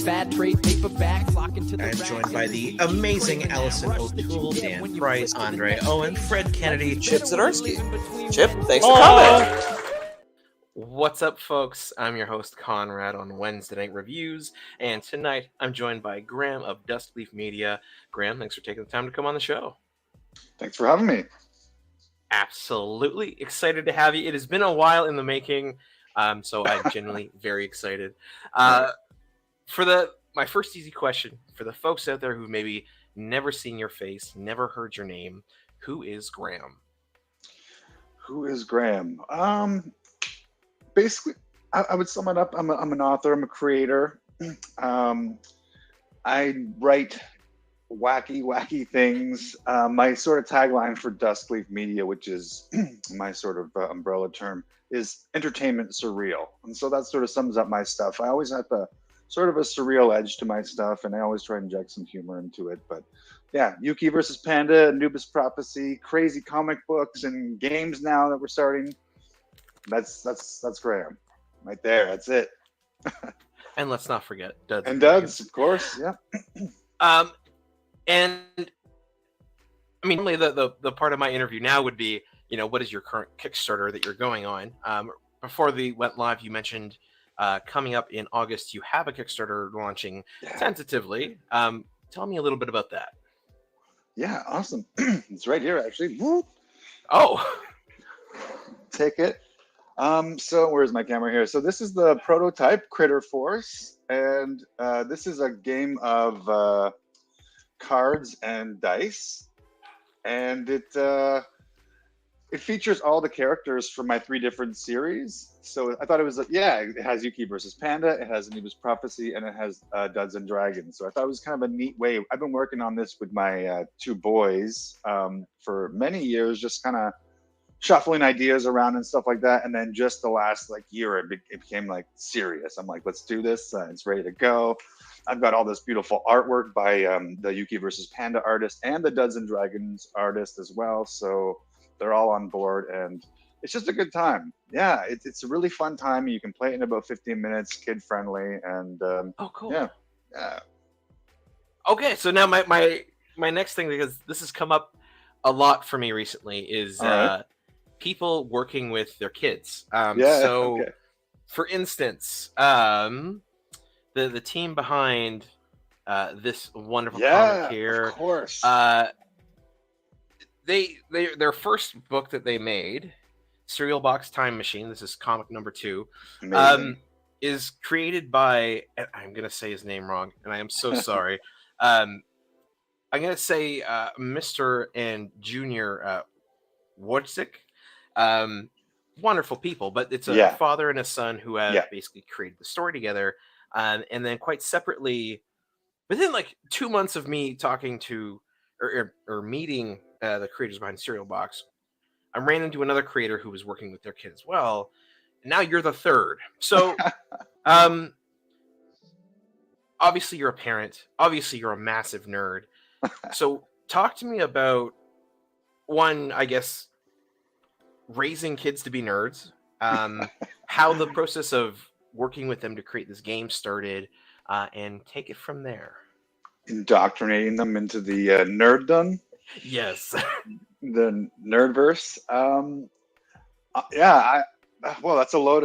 fat trade paperbacks lock into the I'm joined by the amazing Allison O'Toole, Dan Price, Andre Owen, Fred Kennedy, Chip Zdarsky. Chip, thanks for coming. What's up, folks? I'm your host, Konrad, on Wednesday Night Reviews, and tonight I'm joined by Graham of Duskleaf Media. Graham, thanks for taking the time to come on the show. Thanks for having me. Absolutely excited to have you. It has been a while in the making, so I'm genuinely very excited. My first easy question, for the folks out there who maybe never seen your face, never heard your name, who is Graham? Who is Graham? Basically, I would sum it up. I'm an author. I'm a creator. I write wacky things. My sort of tagline for Duskleaf Media, which is my sort of umbrella term, is entertainment surreal. And so that sort of sums up my stuff. I always have a sort of a surreal edge to my stuff, and I always try to inject some humor into it. But yeah, Yuki versus Panda, Anubis Prophecy, crazy comic books and games now that we're starting. That's Graham right there. That's it. And let's not forget Duds. And Duds, of course. Yeah. And I mean, only the part of my interview now would be, what is your current Kickstarter that you're going on? Before we went live, you mentioned coming up in August, you have a Kickstarter launching tentatively. Tell me a little bit about that. Yeah, awesome. It's right here, actually. Woo. Oh, take it. So where's my camera here? So this is the prototype Critter Force, and this is a game of cards and dice, and it features all the characters from my 3 different series. So I thought it was it has Yuki versus Panda, it has Anubis Prophecy, and it has Duds and Dragons. So I thought it was kind of a neat way. I've been working on this with my 2 boys for many years, just kind of shuffling ideas around and stuff like that. And then just the last year, it became serious. I'm like, let's do this. It's ready to go. I've got all this beautiful artwork by the Yuki versus Panda artist and the Duds and Dragons artist as well. So they're all on board, and it's just a good time. Yeah, it's a really fun time. You can play it in about 15 minutes, kid friendly, and oh, cool. Yeah. Okay, so now my next thing, because this has come up a lot for me recently, is people working with their kids. For instance, the team behind this wonderful comic here, of course. Their first book that they made, Cereal Box Time Machine, this is comic number 2, is created by, I'm going to say his name wrong, and I am so sorry. I'm going to say Mr. and Junior Wojcik. Wonderful people, but it's a father and a son who have basically created the story together. And then quite separately, within 2 months of me talking to or meeting the creators behind Cereal Box, I ran into another creator who was working with their kid as well. And now you're the third. So obviously you're a parent. Obviously you're a massive nerd. So talk to me about, one, I guess, raising kids to be nerds, how the process of working with them to create this game started, and take it from there. Indoctrinating them into the nerddom. Yes. The nerdverse. Well, that's a lot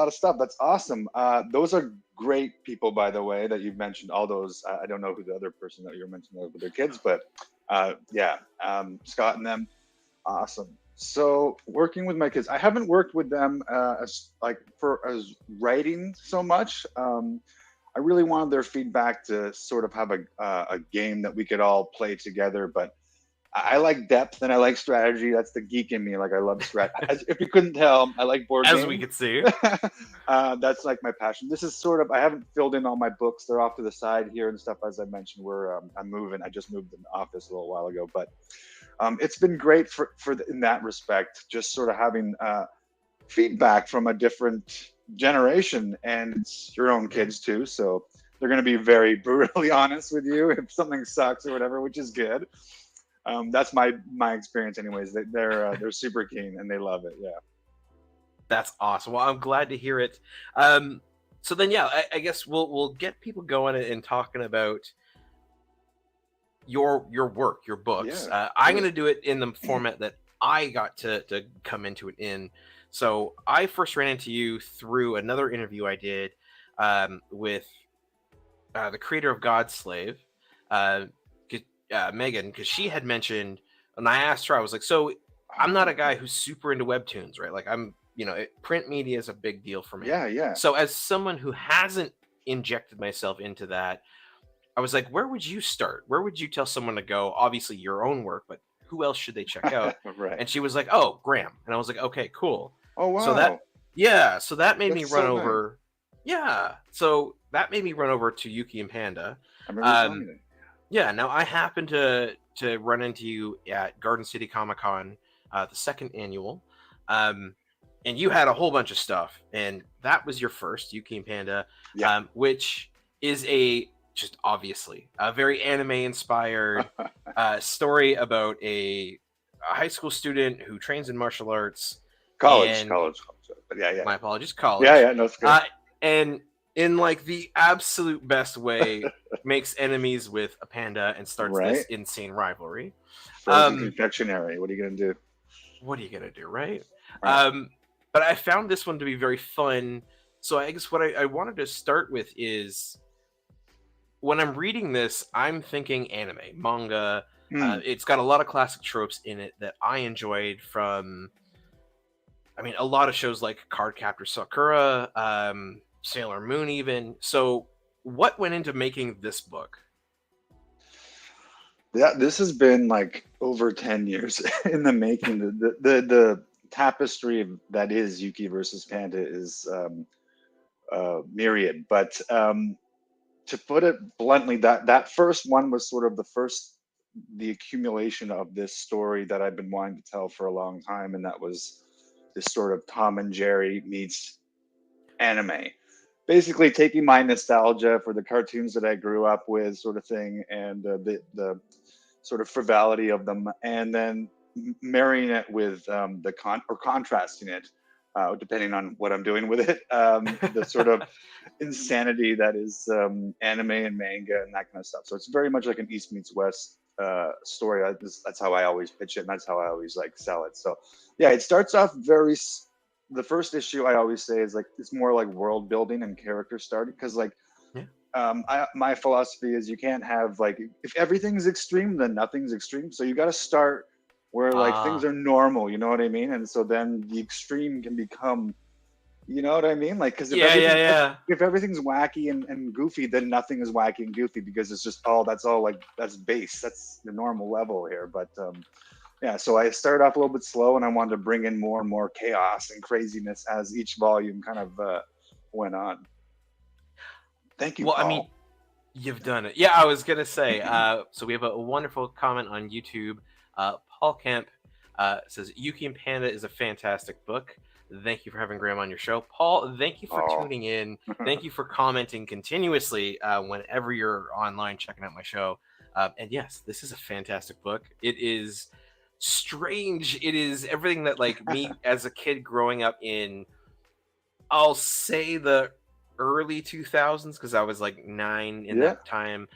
of stuff. That's awesome. Those are great people, by the way, that you've mentioned. All those, I don't know who the other person that you're mentioning with their kids, but Scott and them, awesome. So working with my kids, I haven't worked with them as writing so much. I really wanted their feedback to sort of have a game that we could all play together, but I like depth and I like strategy. That's the geek in me. I love strategy. If you couldn't tell, I like board games. As we could see. That's my passion. This is sort of, I haven't filled in all my books. They're off to the side here and stuff. As I mentioned, I'm moving. I just moved in the office a little while ago, but it's been great for in that respect, just sort of having feedback from a different generation, and it's your own kids too. So they're going to be very brutally honest with you if something sucks or whatever, which is good. That's my experience anyways. They're super keen and they love it. Yeah. That's awesome. Well, I'm glad to hear it. So then, yeah, I guess we'll get people going and talking about your work, your books. Yeah. I'm going to do it in the format that I got to come into it in. So I first ran into you through another interview I did with the creator of Godslave, Megan, because she had mentioned, and I asked her, I was like, so I'm not a guy who's super into webtoons, right? Like print media is a big deal for me. Yeah. So as someone who hasn't injected myself into that, I was like, where would you start? Where would you tell someone to go? Obviously your own work, but who else should they check out? Right. And she was like, oh, Graham. And I was like, okay, cool. Oh, wow. So that made me run over. Yeah. So that made me run over to Yuki and Panda. I remember telling you that. Yeah. Now I happened to run into you at Garden City Comic Con, the second annual. And you had a whole bunch of stuff, and that was your first Yuki and Panda, which is just obviously a very anime inspired story about a high school student who trains in martial arts. College. But yeah. My apologies, college. Yeah, no, it's good. And in like the absolute best way, makes enemies with a panda and starts this insane rivalry. Frozen confectionery. What are you gonna do? What are you gonna do, right? But I found this one to be very fun. So I guess what I wanted to start with is, when I'm reading this, I'm thinking anime, manga. It's got a lot of classic tropes in it that I enjoyed from, a lot of shows like Cardcaptor Sakura, Sailor Moon even. So what went into making this book? Yeah, this has been like over 10 years in the making. The tapestry that is Yuki versus Panda is myriad. But to put it bluntly, that first one was sort of the accumulation of this story that I've been wanting to tell for a long time, and that was this sort of Tom and Jerry meets anime. Basically taking my nostalgia for the cartoons that I grew up with, sort of thing, and the sort of frivolity of them, and then marrying it with contrasting it, depending on what I'm doing with it, the sort of insanity that is anime and manga and that kind of stuff. So it's very much like an East meets West story. That's how I always pitch it, and that's how I always like sell it. So yeah, it starts off the first issue I always say is like, it's more like world building and character starting, because like my philosophy is you can't have like, if everything's extreme, then nothing's extreme. So you got to start where like things are normal, you know what I mean? And so then the extreme can become, you know what I mean? Like, because if everything's wacky and goofy, then nothing is wacky and goofy, because it's just that's base, that's the normal level here. But yeah, so I started off a little bit slow, and I wanted to bring in more and more chaos and craziness as each volume kind of went on. Thank you, Paul. You've done it. Yeah, I was gonna say. So we have a wonderful comment on YouTube. Paul Kemp says Yuki and Panda is a fantastic book. Thank you for having Graham on your show. Paul, thank you for tuning in. Thank you for commenting continuously whenever you're online checking out my show. And yes, this is a fantastic book. It is strange. It is everything that like me as a kid growing up in, I'll say the early 2000s, because I was like 9 in that time.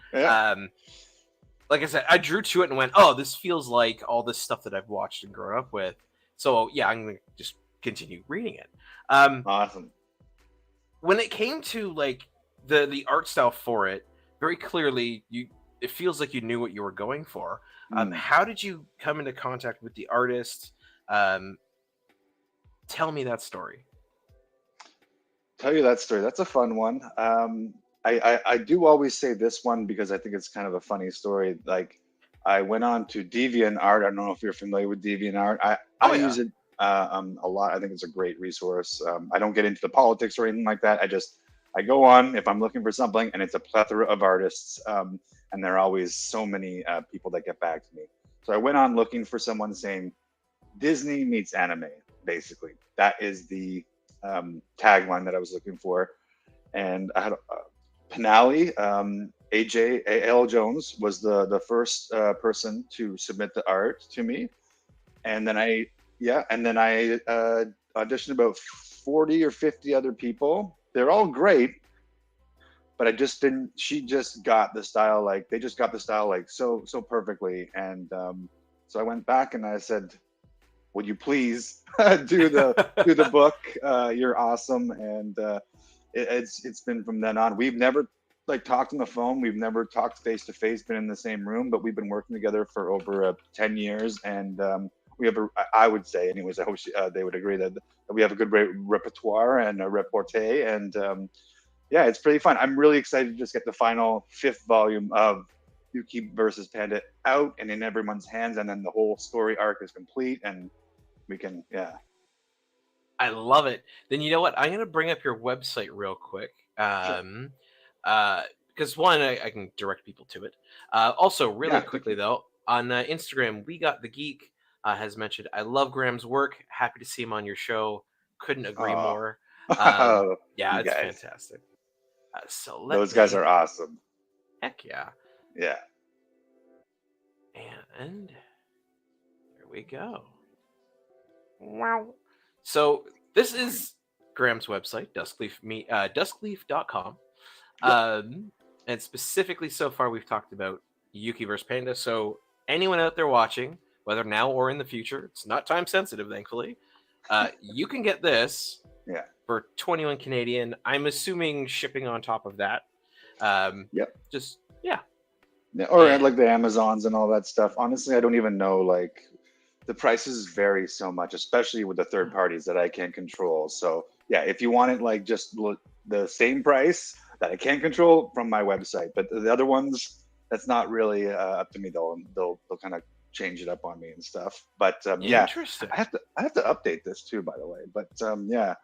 Like I said, I drew to it and went, oh, this feels like all this stuff that I've watched and grown up with. So yeah, I'm gonna just continue reading it. Awesome. When it came to like the art style for it, very clearly it feels like you knew what you were going for. How did you come into contact with the artist? Tell me that story. Tell you that story. That's a fun one. I do always say this one because I think it's kind of a funny story. Like, I went on to DeviantArt. I don't know if you're familiar with DeviantArt. I use it a lot. I think it's a great resource. I don't get into the politics or anything like that. I go on if I'm looking for something, and it's a plethora of artists. And there are always so many people that get back to me. So I went on looking for someone saying Disney meets anime, basically. That is the tagline that I was looking for. And I had Penali, AJ A.L. Jones was the first person to submit the art to me. And then I auditioned about 40 or 50 other people. They're all great. but I just didn't. She just got the style like they just got the style like so perfectly, and so I went back and I said, "Would you please do the book? You're awesome." And it's been from then on. We've never like talked on the phone. We've never talked face to face. Been in the same room, but we've been working together for over 10 years, and we have I would say, anyways. I hope they would agree that we have a good repertoire and a repartee, and yeah, it's pretty fun. I'm really excited to just get the final 5th volume of Yuki versus Panda out and in everyone's hands, and then the whole story arc is complete, and we can, yeah. I love it. Then you know what? I'm gonna bring up your website real quick. Sure. Because one, I can direct people to it. Also, really quickly though, on Instagram, we got the geek has mentioned. I love Graham's work. Happy to see him on your show. Couldn't agree more. Yeah, it's guys. fantastic. So those guys are awesome. Heck yeah. Yeah. And here we go. Wow. So this is Graham's website, Duskleaf.com. And specifically so far we've talked about Yuki versus Panda. So anyone out there watching, whether now or in the future, it's not time sensitive, thankfully. You can get this for 21 Canadian. I'm assuming shipping on top of that. Just or like the Amazons and all that stuff. Honestly, I don't even know, like the prices vary so much, especially with the third parties that I can't control. So yeah, if you want it like just the same price that I can't control, from my website, but the other ones, that's not really up to me. They'll kind of change it up on me and stuff. But interesting. I have to update this too, by the way. But yeah,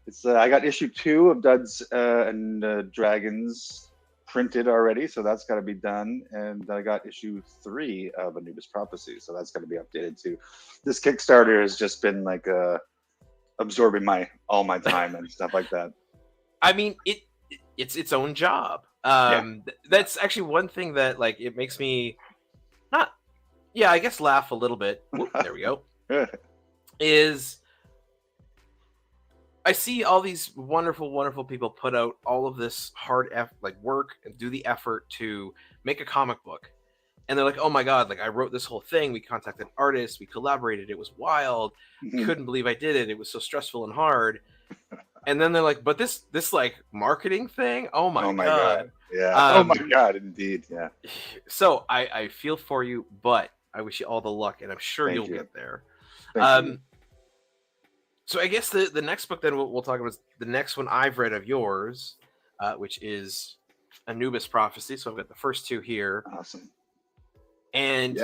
it's I got issue 2 of Duds and Dragons printed already, so that's got to be done. And I got issue 3 of Anubis Prophecy, so that's got to be updated too. This Kickstarter has just been like absorbing all my time and stuff like that. I mean, it's its own job. That's actually one thing that like it makes me I guess laugh a little bit. Whoop, there we go. Is I see all these wonderful people put out all of this hard work and do the effort to make a comic book. And they're like, oh my God, like I wrote this whole thing. We contacted artists, we collaborated. It was wild. Couldn't believe I did it. It was so stressful and hard. And then they're like, but this like marketing thing, oh my God. Yeah. Oh my God, indeed. Yeah. So I feel for you, but I wish you all the luck, and I'm sure you'll get there. So I guess the next book then we'll talk about is the next one I've read of yours, which is Anubis Prophecy. So I've got the first 2 here. Awesome. And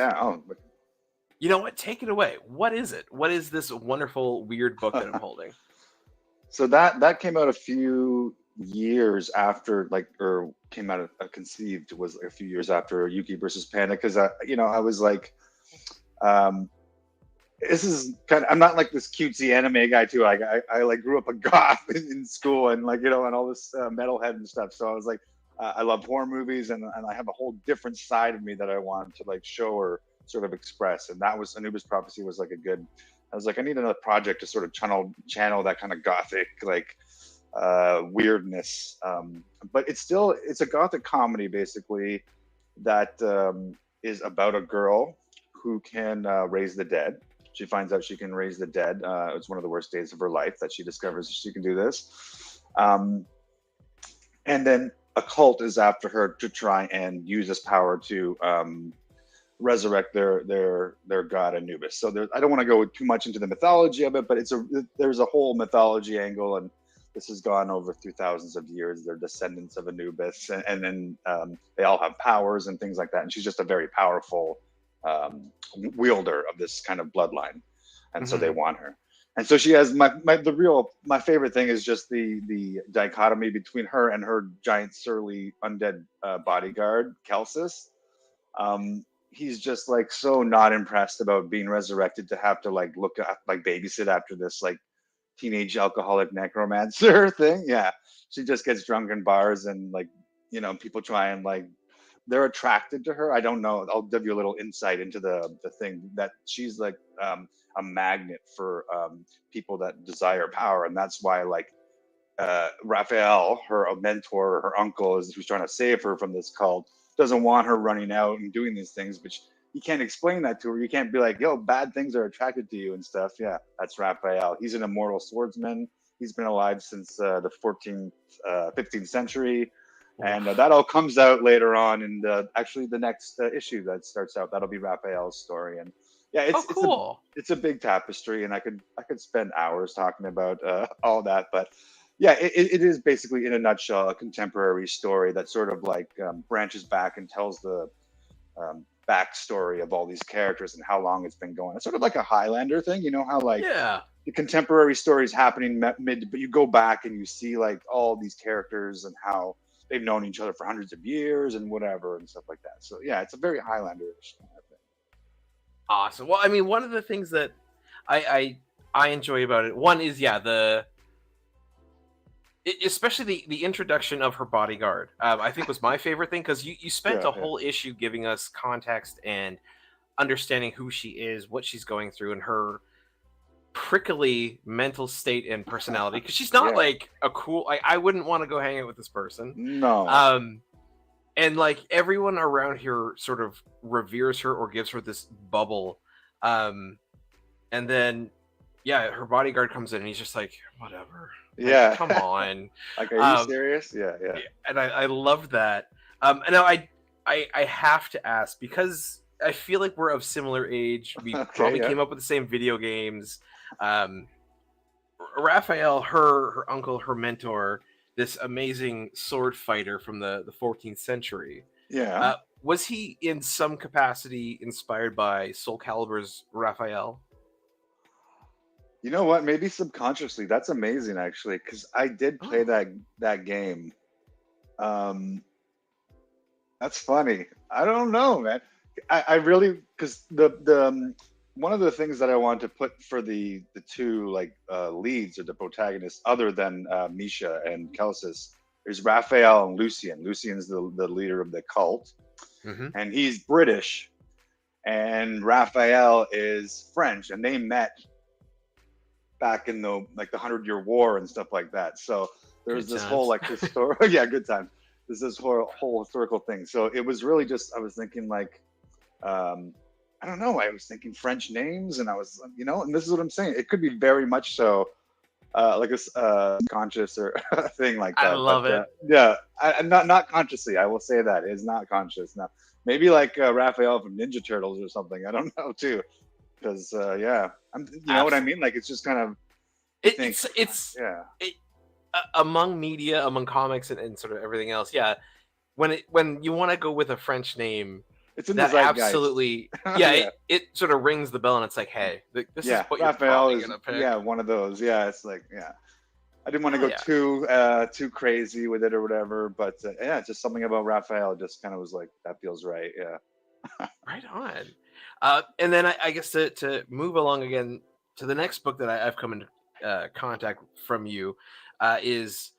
you know what? Take it away. What is it? What is this wonderful, weird book that I'm holding? So that came out a few years after, or came out conceived was a few years after Yuki versus Panda, because I was like, this is kind of, I'm not like this cutesy anime guy too. I like grew up a goth in school and and all this metalhead and stuff. So I was like, I love horror movies and I have a whole different side of me that I wanted to like show or sort of express. And that was Anubis Prophecy was like I was like, I need another project to sort of channel that kind of gothic weirdness. But it's a gothic comedy basically that is about a girl who can raise the dead. She finds out she can raise the dead. It's one of the worst days of her life that she discovers she can do this. And then a cult is after her to try and use this power to resurrect their god Anubis. So I don't want to go too much into the mythology of it, but there's a whole mythology angle, and this has gone over through thousands of years. They're descendants of Anubis, and then they all have powers and things like that. And she's just a very powerful wielder of this kind of bloodline, and so they want her. And so she has my favorite thing is just the dichotomy between her and her giant surly undead bodyguard Kelsis. He's just like so not impressed about being resurrected to have to like babysit after this like teenage alcoholic necromancer thing. Yeah, she just gets drunk in bars and people try and they're attracted to her. I don't know. I'll give you a little insight into the thing that she's like a magnet for people that desire power, and that's why Raphael, her mentor, her uncle, who's trying to save her from this cult, doesn't want her running out and doing these things, but you can't explain that to her. You can't be like, yo, bad things are attracted to you and stuff. Yeah, that's Raphael. He's an immortal swordsman. He's been alive since the 14th, 15th century. And that all comes out later on in actually the next issue that starts out. That'll be Raphael's story. And yeah, it's a big tapestry, and I could spend hours talking about all that. But yeah, it is basically, in a nutshell, a contemporary story that sort of like branches back and tells the backstory of all these characters and how long it's been going. It's sort of like a Highlander thing, you know, how like the contemporary story is happening mid, but you go back and you see like all these characters and how they've known each other for hundreds of years and whatever and stuff like that. So yeah, it's a very Highlander-ish kind of thing. Awesome. Well, I mean, one of the things that I enjoy about it, one is especially the introduction of her bodyguard. I think was my favorite thing, because you spent a whole issue giving us context and understanding who she is, what she's going through, and her prickly mental state and personality, because she's not like a cool, I wouldn't want to go hang out with this person. No. And like everyone around here sort of reveres her or gives her this bubble. And then her bodyguard comes in and he's just like, whatever. Like, come on. Like, are you serious? Yeah. And I love that. And now I have to ask, because I feel like we're of similar age. We probably came up with the same video games. Raphael, her uncle, her mentor, this amazing sword fighter from the 14th century. Yeah. Was he in some capacity inspired by Soul Calibur's Raphael? You know what? Maybe subconsciously. That's amazing, actually, because I did play that game. That's funny. I don't know, man. I really, because the one of the things that I wanted to put for the two like leads or the protagonists, other than Misha and Kelsis, is Raphael and Lucien. Lucien's the leader of the cult, and he's British, and Raphael is French, and they met back in the 100-Year War and stuff like that. So there's this whole like historical, good time. There's this whole historical thing. So it was really just, I was thinking like, I don't know. I was thinking French names, and I was, and this is what I'm saying. It could be very much so, like a conscious or a thing like that. I love it. Not consciously. I will say that it's not conscious. Now, maybe like Raphael from Ninja Turtles or something. I don't know too, because you know what I mean. Like it's just kind of. Among media, among comics, and sort of everything else. Yeah, when you want to go with a French name. It's in that the absolutely, it sort of rings the bell, and it's like, hey, this is what Raphael you're probably gonna pick. One of those. Yeah, it's like, I didn't want to go too crazy with it or whatever, but just something about Raphael just kind of was like, that feels right. Yeah. Right on. And then I guess to move along again to the next book that I've come into contact from you is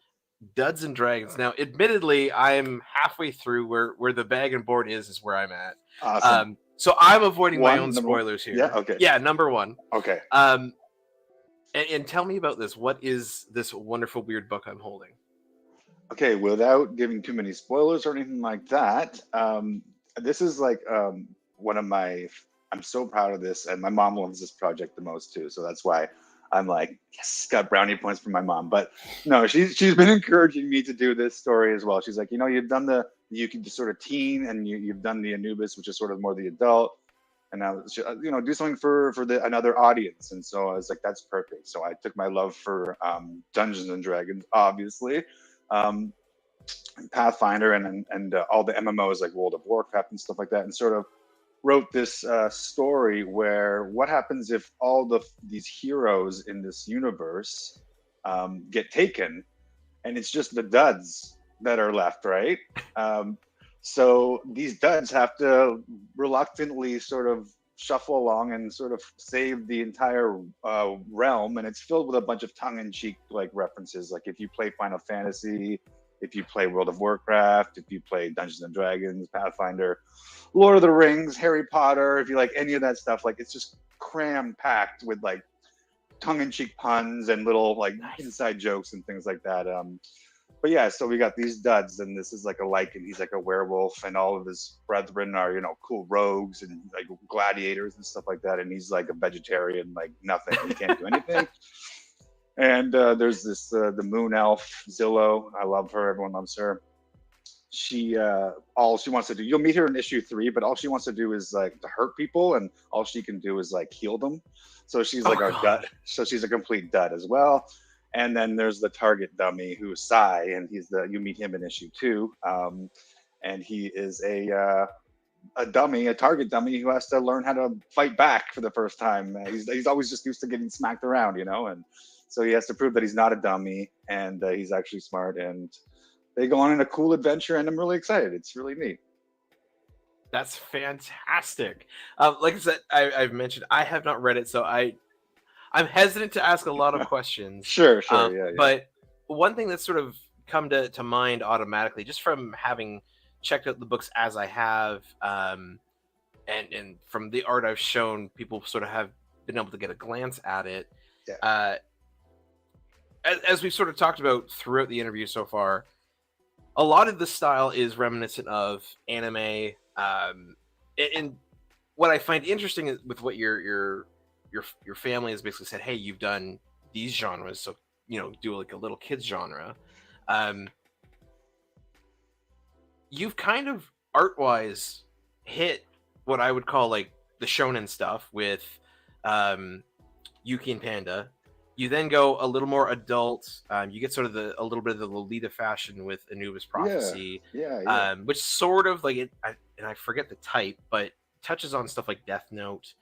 Duds and Dragons. Now, admittedly, I'm halfway through where the bag and board is where I'm at. Awesome. So I'm avoiding my own spoilers here. Yeah, okay. Yeah, number one. Okay. And tell me about this. What is this wonderful weird book I'm holding? Okay, without giving too many spoilers or anything like that, this is like one of my. I'm so proud of this, and my mom loves this project the most too. So that's why I'm like, yes, got brownie points from my mom. But no, she's been encouraging me to do this story as well. She's like, you've done the Yuki, the sort of teen, and you've done the Anubis, which is sort of more the adult, and now do something for another audience. And so I was like, that's perfect. So I took my love for Dungeons and Dragons, obviously, Pathfinder, and all the MMOs like World of Warcraft and stuff like that, and sort of wrote this story where what happens if all these heroes in this universe get taken, and it's just the duds that are left, right? So these duds have to reluctantly sort of shuffle along and sort of save the entire realm, and it's filled with a bunch of tongue-in-cheek like references, like if you play Final Fantasy, if you play World of Warcraft, if you play Dungeons and Dragons, Pathfinder, Lord of the Rings, Harry Potter, if you like any of that stuff, like it's just cram packed with like tongue-in-cheek puns and little like inside jokes and things like that. But yeah, so we got these duds, and this is like a lycan. He's like a werewolf, and all of his brethren are, cool rogues and like gladiators and stuff like that. And he's like a vegetarian, like nothing. He can't do anything. And there's this the moon elf Zillow. I love her. Everyone loves her. She all she wants to do. You'll meet her in issue 3, but all she wants to do is like to hurt people, and all she can do is like heal them. So she's like our dud. So she's a complete dud as well. And then there's the target dummy who's Sai, and you meet him in issue 2, and he is a dummy, a target dummy who has to learn how to fight back for the first time. He's always just used to getting smacked around, and so he has to prove that he's not a dummy and he's actually smart. And they go on in a cool adventure, and I'm really excited. It's really neat. That's fantastic. Like I said, I've mentioned I have not read it, so I'm hesitant to ask a lot of questions. Sure, yeah. But one thing that's sort of come to mind automatically, just from having checked out the books as I have, and from the art I've shown, people sort of have been able to get a glance at it. Yeah. As we've sort of talked about throughout the interview so far, a lot of the style is reminiscent of anime. And what I find interesting is with what your family has basically said, hey, you've done these genres, so do like a little kids genre. You've kind of art-wise hit what I would call like the shonen stuff with Yuki and Panda. You then go a little more adult. You get sort of a little bit of the Lolita fashion with Anubis Prophecy, which sort of like it. I forget the type, but touches on stuff like Death Note.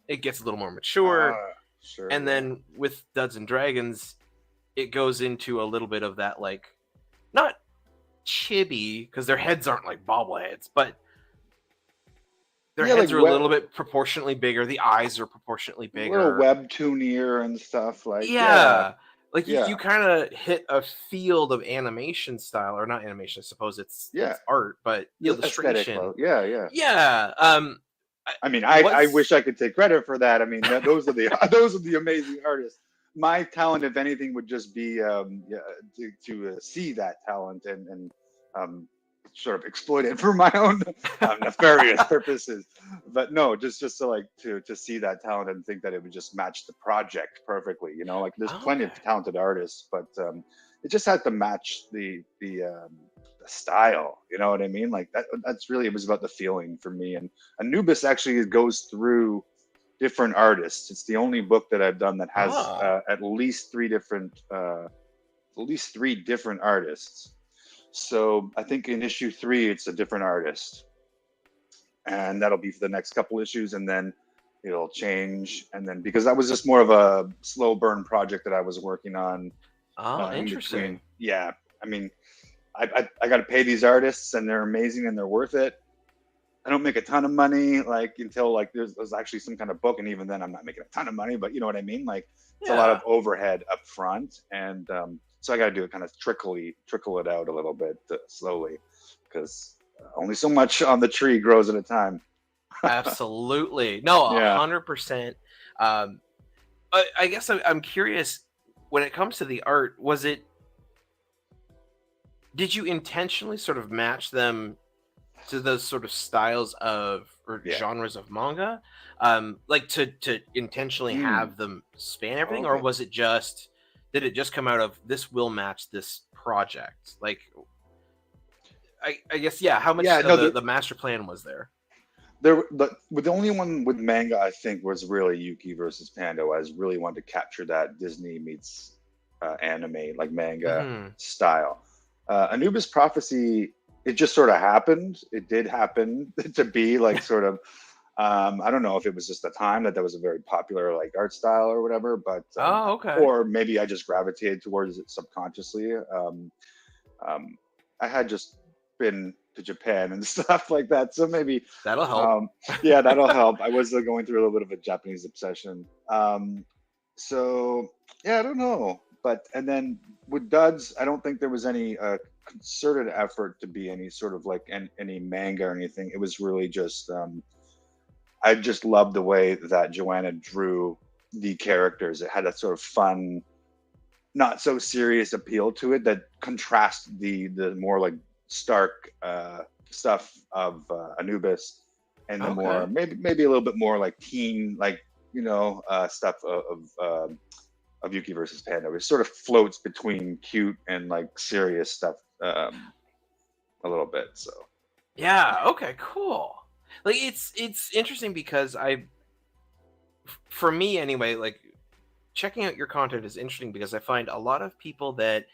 It gets a little more mature, sure. And then with Duds and Dragons, it goes into a little bit of that, like, not chibi because their heads aren't like bobbleheads, but their heads are a little bit proportionately bigger. The eyes are proportionately bigger. A little webtoonier and stuff like. Like you kind of hit a field of animation style, or not animation. I suppose it's art, but illustration. Yeah. I mean, I wish I could take credit for that. I mean, those are the amazing artists. My talent, if anything, would just be to see that talent and sort of exploit it for my own nefarious purposes. But no, just to see that talent and think that it would just match the project perfectly. Like there's plenty of talented artists, but it just had to match the style. You know what I mean? Like that's really, it was about the feeling for me. And Anubis actually goes through different artists. It's the only book that I've done that has at least three different artists. So I think in issue 3, it's a different artist, and that'll be for the next couple issues, and then it'll change. And then, because that was just more of a slow burn project that I was working on. Interesting. Yeah. I mean, I got to pay these artists, and they're amazing and they're worth it. I don't make a ton of money, like, until like there's actually some kind of book, and even then I'm not making a ton of money, but you know what I mean? Like it's a lot of overhead up front, and so I got to do it kind of trickle it out a little bit slowly, because only so much on the tree grows at a time. Absolutely. No, 100%. I guess I'm curious, when it comes to the art, did you intentionally sort of match them to those sort of styles of genres of manga, like to intentionally have them span everything, or was it just, did it just come out of this will match this project? Like, I guess, how much the master plan was there? The only one with manga, I think, was really Yuki versus Panda. I really wanted to capture that Disney meets anime, like manga style. Anubis Prophecy, it just sort of happened. It did happen to be like sort of, I don't know if it was just the time that was a very popular like art style or whatever, but or maybe I just gravitated towards it subconsciously. I had just been to Japan and stuff like that, so maybe that'll help. That'll help. I was going through a little bit of a Japanese obsession. So yeah, I don't know. But, and then with Duds, I don't think there was any concerted effort to be any sort of like any manga or anything. It was really just, I just loved the way that Joanna drew the characters. It had that sort of fun, not so serious appeal to it that contrasts the more like stark stuff of Anubis, and the more maybe a little bit more like teen, like stuff of Yuki versus Panda. It sort of floats between cute and like serious stuff a little bit. So yeah, okay, cool. Like it's interesting because for me anyway, like checking out your content is interesting because I find a lot of people that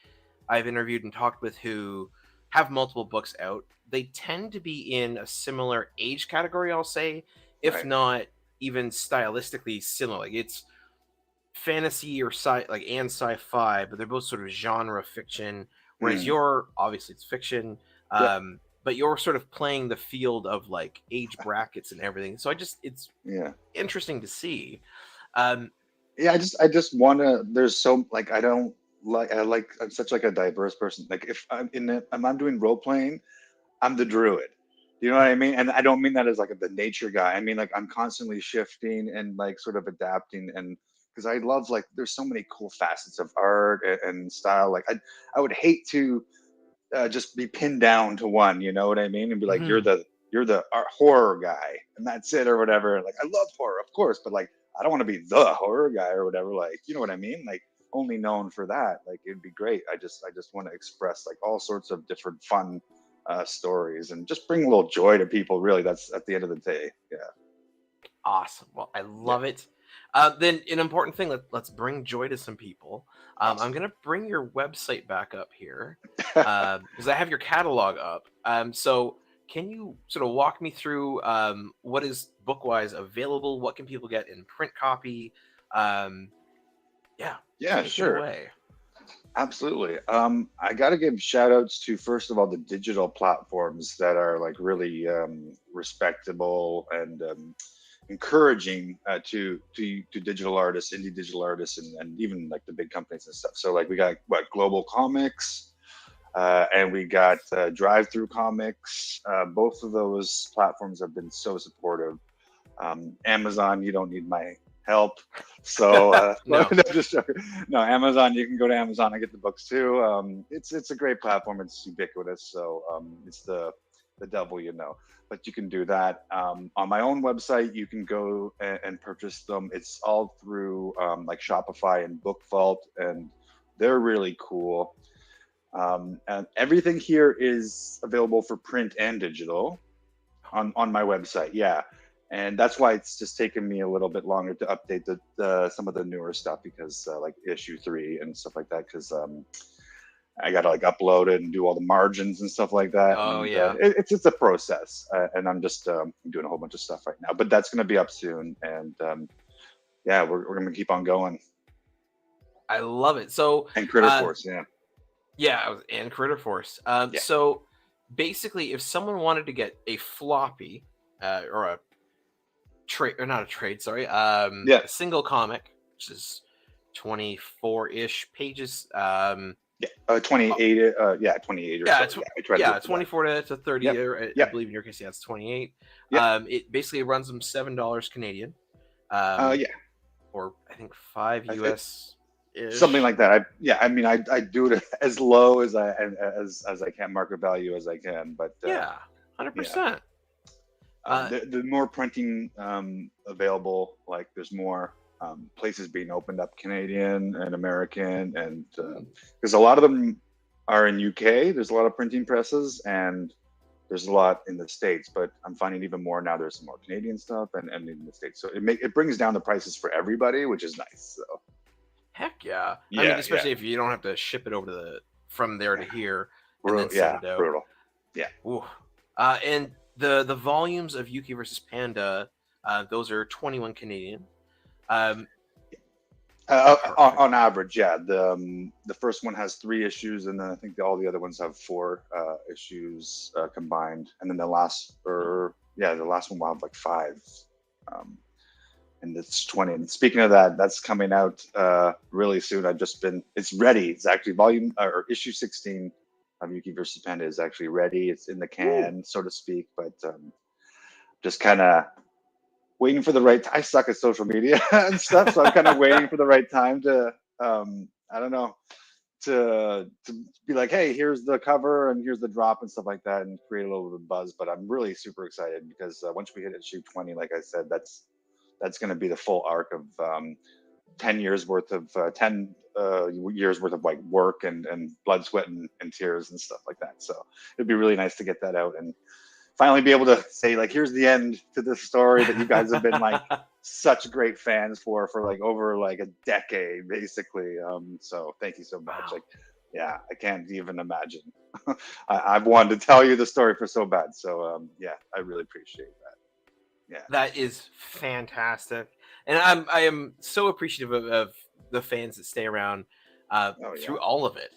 I've interviewed and talked with who have multiple books out, they tend to be in a similar age category, I'll say, if not even stylistically similar. Like it's fantasy or and sci-fi, but they're both sort of genre fiction. Whereas you're obviously it's fiction, but you're sort of playing the field of like age brackets and everything. So it's interesting to see. I just want to. There's so like I'm such like a diverse person. Like if I'm doing role playing, I'm the druid. You know what I mean? And I don't mean that as like the nature guy. I mean like I'm constantly shifting and like sort of adapting, and because I love like there's so many cool facets of art and style. Like I would hate to just be pinned down to one. You know what I mean? And be like you're the horror guy and that's it or whatever. Like I love horror, of course, but like I don't want to be the horror guy or whatever. Like you know what I mean? Like only known for that. Like it'd be great. I just want to express like all sorts of different fun stories and just bring a little joy to people. Really, that's at the end of the day. Yeah. Awesome. Well, I love it. Then an important thing, let's bring joy to some people. Awesome. I'm gonna bring your website back up here because I have your catalog up. So can you sort of walk me through what is book-wise available? What can people get in print copy? Sure. Absolutely. I got to give shout outs to, first of all, the digital platforms that are like really respectable and encouraging to digital artists, indie digital artists, and even like the big companies and stuff. So like we got Global Comics, and we got Drive Through Comics. Both of those platforms have been so supportive. Amazon, you don't need my help. So no, Amazon, you can go to Amazon and get the books too. It's a great platform. It's ubiquitous. So it's the devil, but you can do that. On my own website, you can go and purchase them. It's all through like Shopify and Book Vault, and they're really cool. And everything here is available for print and digital on my website. Yeah. And that's why it's just taken me a little bit longer to update the some of the newer stuff, because like issue 3 and stuff like that, because I got to like upload it and do all the margins and stuff like that. Oh, and, yeah. It's just a process, and I'm just doing a whole bunch of stuff right now. But that's going to be up soon, and we're going to keep on going. I love it. So and Critter Force, and Critter Force. So basically, if someone wanted to get a floppy or a trade, or not a trade, sorry, a single comic, which is 24-ish pages. 28. 28 or so. Yeah, 24 to 30. I believe in your case, it's 28. It basically runs them $7 Canadian. Or I think $5 US. Something like that. I do it as low as I can, market value as I can. But 100%. The more printing available, like there's more places being opened up, Canadian and American, and because a lot of them are in UK. There's a lot of printing presses, and there's a lot in the States. But I'm finding even more now. There's some more Canadian stuff and in the States. So it brings down the prices for everybody, which is nice. So heck yeah. I mean, especially if you don't have to ship it over from there to here and then send it out. Brutal. Yeah. Ooh. And the volumes of Yuki versus Panda, those are 21 Canadian. On average, the first one has 3 issues, and then I think all the other ones have 4 issues combined, and then the last one will have like 5, and it's 20. And speaking of that, that's coming out really soon. It's ready. It's actually issue 16 of Yuki versus Panda is actually ready. It's in the can, so to speak, but just kind of waiting for the right. I suck at social media and stuff, so I'm kind of waiting for the right time to. I don't know. To be like, hey, here's the cover and here's the drop and stuff like that, and create a little bit of buzz. But I'm really super excited because once we hit issue 20, like I said, that's going to be the full arc of 10 years worth of 10 years worth of like work and blood, sweat, and tears and stuff like that. So it'd be really nice to get that out and finally be able to say like, here's the end to this story that you guys have been like such great fans for like over like a decade basically. So thank you so much. Wow. Like, yeah, I can't even imagine. I've wanted to tell you the story for so bad. So yeah, I really appreciate that. Yeah, that is fantastic, and I am so appreciative of the fans that stay around through all of it.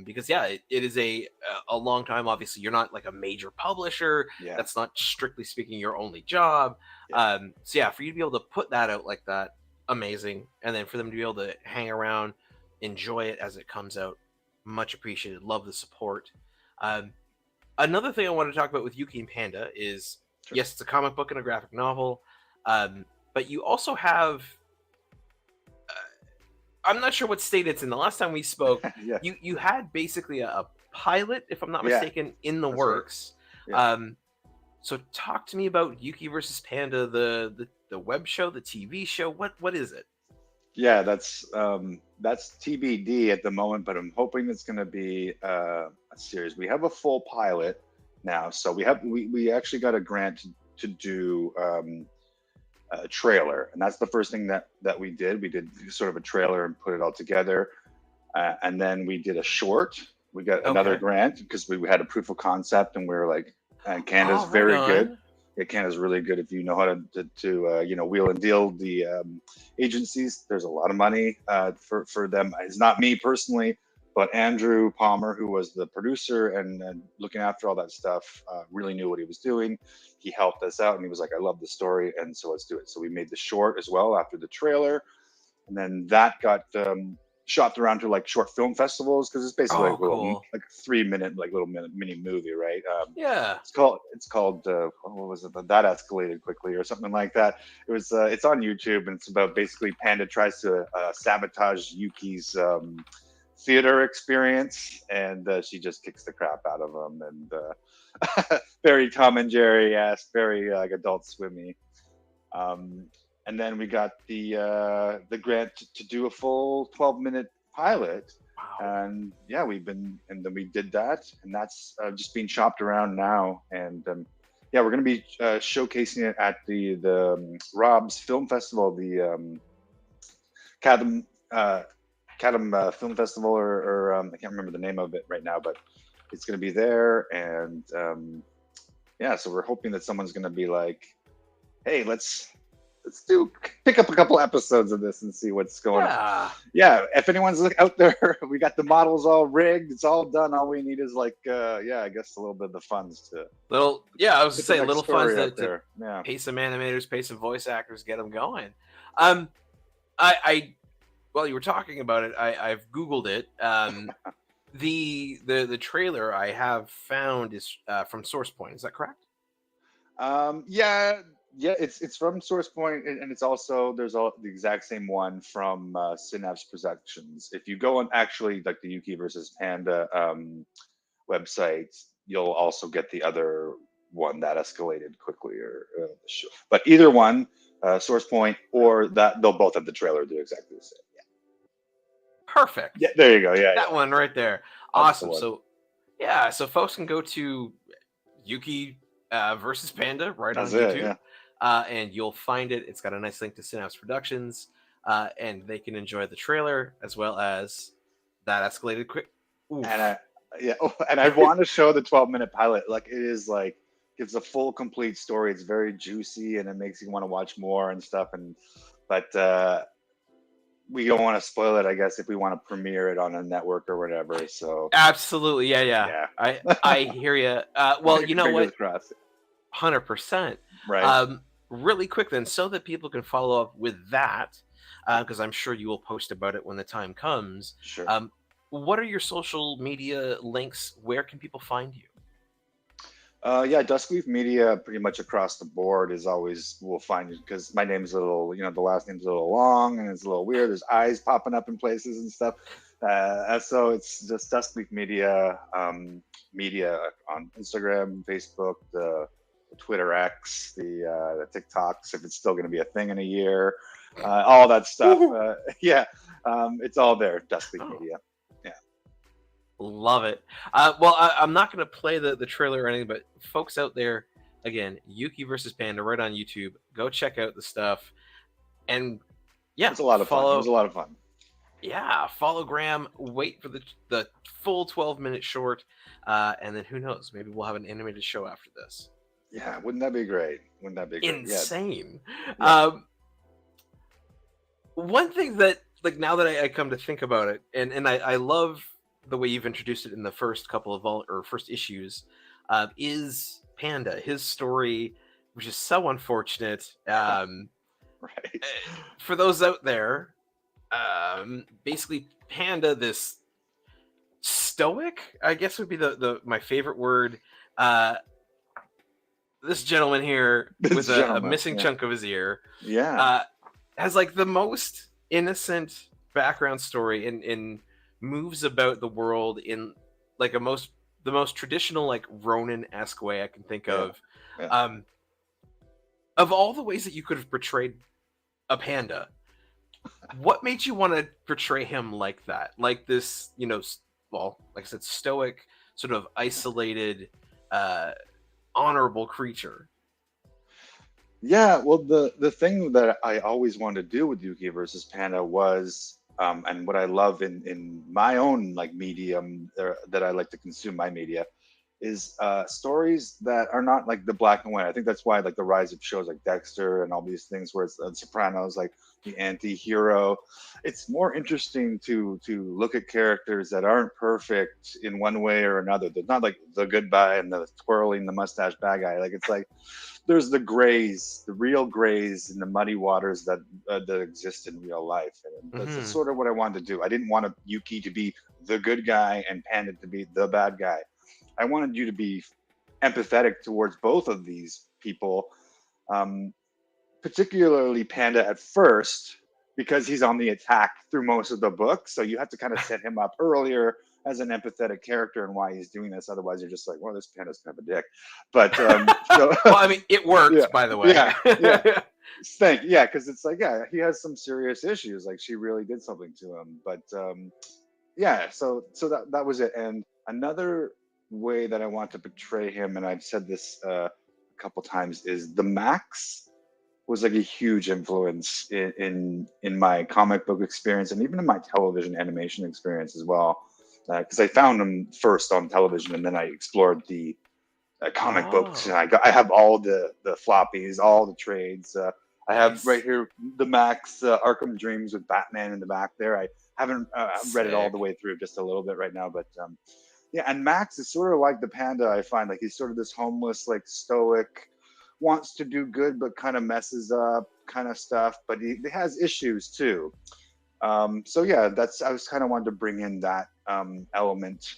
Because it is a long time. Obviously, you're not like a major publisher. Yeah. That's not strictly speaking your only job. Yeah. So for you to be able to put that out like that, amazing. And then for them to be able to hang around, enjoy it as it comes out, much appreciated. Love the support. Another thing I want to talk about with Yuki and Panda is, yes, it's a comic book and a graphic novel, but you also have. I'm not sure what state it's in. The last time we spoke, you had basically a pilot, if I'm not mistaken, in the works. Right. Yeah. So talk to me about Yuki versus Panda, the web show, the TV show. What is it? Yeah, that's TBD at the moment, but I'm hoping it's going to be a series. We have a full pilot now, so we actually got a grant to do a trailer, and that's the first thing that we did. We did sort of a trailer and put it all together, and then we did a short. We got another grant because we had a proof of concept, and we were like, and Canada's very good. Yeah, Canada's really good if you know how to wheel and deal the agencies. There's a lot of money for them. It's not me personally, but Andrew Palmer, who was the producer and looking after all that stuff, really knew what he was doing. He helped us out, and he was like, I love the story, and so let's do it. So we made the short as well after the trailer, and then that got shopped around to like short film festivals because it's basically like 3 minute like little mini movie, right? It's called what was it? That Escalated Quickly or something like that. It was it's on YouTube, and it's about basically Panda tries to sabotage Yuki's theater experience, and she just kicks the crap out of him, and very Tom and Jerry-esque, very like Adult Swimmy. And then we got the grant to do a full 12-minute pilot. Wow. And then we did that, and that's just being shopped around now. And we're going to be showcasing it at the Rob's Film Festival, the Cadam Film Festival, or I can't remember the name of it right now, but it's going to be there. And so we're hoping that someone's going to be like, hey, let's pick up a couple episodes of this and see what's going on. Yeah, if anyone's out there, we got the models all rigged. It's all done. All we need is like, I guess a little bit of the funds to. I was going to say little funds to pay some animators, pay some voice actors, get them going. I while you were talking about it, I've Googled it. The trailer I have found is from SourcePoint. Is that correct? Yeah, it's from SourcePoint, and it's also the exact same one from Synapse Productions. If you go on actually like the Yuki versus Panda website, you'll also get the other one, That Escalated Quickly, but either one, SourcePoint or that, they'll both have the trailer do exactly the same. Yeah. Perfect. Yeah, there you go. Yeah, that one right there. Awesome. So folks can go to Yuki versus Panda right on YouTube. Yeah. And you'll find it. It's got a nice link to Synapse Productions, and they can enjoy the trailer as well as That Escalated Quick. Oof. And I want to show the 12-minute pilot. Like it is like gives a full, complete story. It's very juicy, and it makes you want to watch more and stuff. But we don't want to spoil it, I guess, if we want to premiere it on a network or whatever. So absolutely, yeah. I hear you. Well, you know what? 100%. Right. Really quick then, so that people can follow up with that, because I'm sure you will post about it when the time comes. Sure. What are your social media links? Where can people find you? Yeah, Duskleaf Media, pretty much across the board, is always will find it because my name's a little, the last name's a little long and it's a little weird. There's eyes popping up in places and stuff. So it's just Duskleaf Media, media on Instagram, Facebook, the Twitter X, the TikToks, if it's still going to be a thing in a year, all that stuff. Yeah, it's all there, Duskleaf Media. Love it. Well, I'm not going to play the trailer or anything, but folks out there, again, Yuki versus Panda right on YouTube. Go check out the stuff. And yeah, it's a lot of fun. It was a lot of fun. Yeah, follow Graham. Wait for the full 12-minute short. And then who knows? Maybe we'll have an animated show after this. Yeah, wouldn't that be great? Wouldn't that be great? Insane. Yeah. One thing that, like, now that I come to think about it, and I love the way you've introduced it in the first couple of first issues, is Panda, his story, which is so unfortunate. Right. For those out there, basically Panda, this stoic, I guess would be my favorite word. This gentleman here with a missing chunk of his ear, has like the most innocent background story in moves about the world in like the most traditional, like Ronin-esque way I can think of. Of all the ways that you could have portrayed a what made you want to portray him like that? Like this, well, like I said, stoic, sort of isolated, honorable creature. Yeah, well, the thing that I always wanted to do with Yuki versus Panda was, and what I love in my own like medium that I like to consume my media, is stories that are not like the black and white. I think that's why like the rise of shows like Dexter and all these things where it's Sopranos, like the anti-hero. It's more interesting to look at characters that aren't perfect in one way or another. They're not like the good guy and the twirling the mustache bad guy. Like it's like there's the grays, the real grays in the muddy waters that exist in real life. And that's sort of what I wanted to do. I didn't want Yuki to be the good guy and Panda to be the bad guy. I wanted you to be empathetic towards both of these people, particularly Panda at first, because he's on the attack through most of the book. So you have to kind of set him up earlier as an empathetic character and why he's doing this. Otherwise, you're just like, well, this Panda's kind of a dick. But well, I mean, it worked, by the way. Yeah, because it's like, he has some serious issues. Like she really did something to him. But so that was it. And another way that I want to portray him, and I've said this a couple times, is the Max was like a huge influence in my comic book experience and even in my television animation experience as well, because I found him first on television and then I explored the comic books. And I have all the floppies, all the trades. I have right here the Max Arkham Dreams with Batman in the back there. I haven't read it all the way through, just a little bit right now, but yeah, and Max is sort of like the Panda, I find. Like he's sort of this homeless, like stoic, wants to do good but kind of messes up kind of stuff. But he has issues too. So yeah, I was kind of wanted to bring in that element,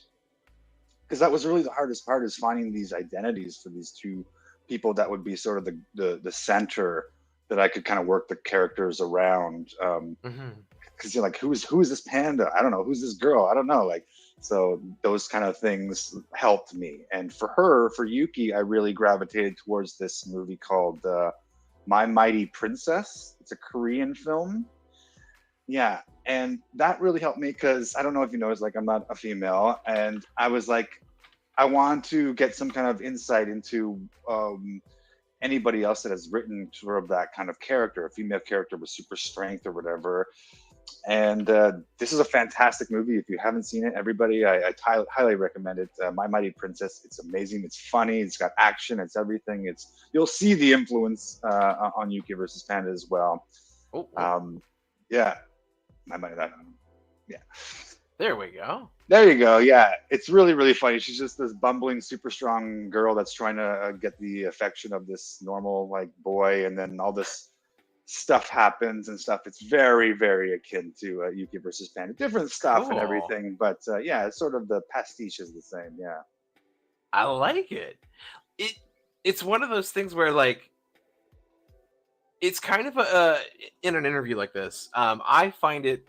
because that was really the hardest part, is finding these identities for these two people that would be sort of the center that I could kind of work the characters around. Because you're like, who is this Panda? I don't know. Who's this girl? I don't know. Like. So those kind of things helped me. And for Yuki, I really gravitated towards this movie called My Mighty Princess. It's a Korean film. Yeah. And that really helped me because I don't know if you noticed, like I'm not a female. And I was like, I want to get some kind of insight into anybody else that has written sort of that kind of character, a female character with super strength or whatever. And this is a fantastic movie. If you haven't seen it, everybody, I highly recommend it. My Mighty Princess. It's amazing. It's funny. It's got action. It's everything. You'll see the influence on Yuki versus Panda as well. Yeah, My Mighty. Yeah. There we go. There you go. Yeah, it's really, really funny. She's just this bumbling, super strong girl that's trying to get the affection of this normal like boy, and then all this stuff happens and stuff. It's very, very akin to Yuki versus Panda. Different stuff and everything, but yeah, it's sort of the pastiche is the same. Yeah, I like it. it's one of those things where like it's kind of a in an interview like this. I find it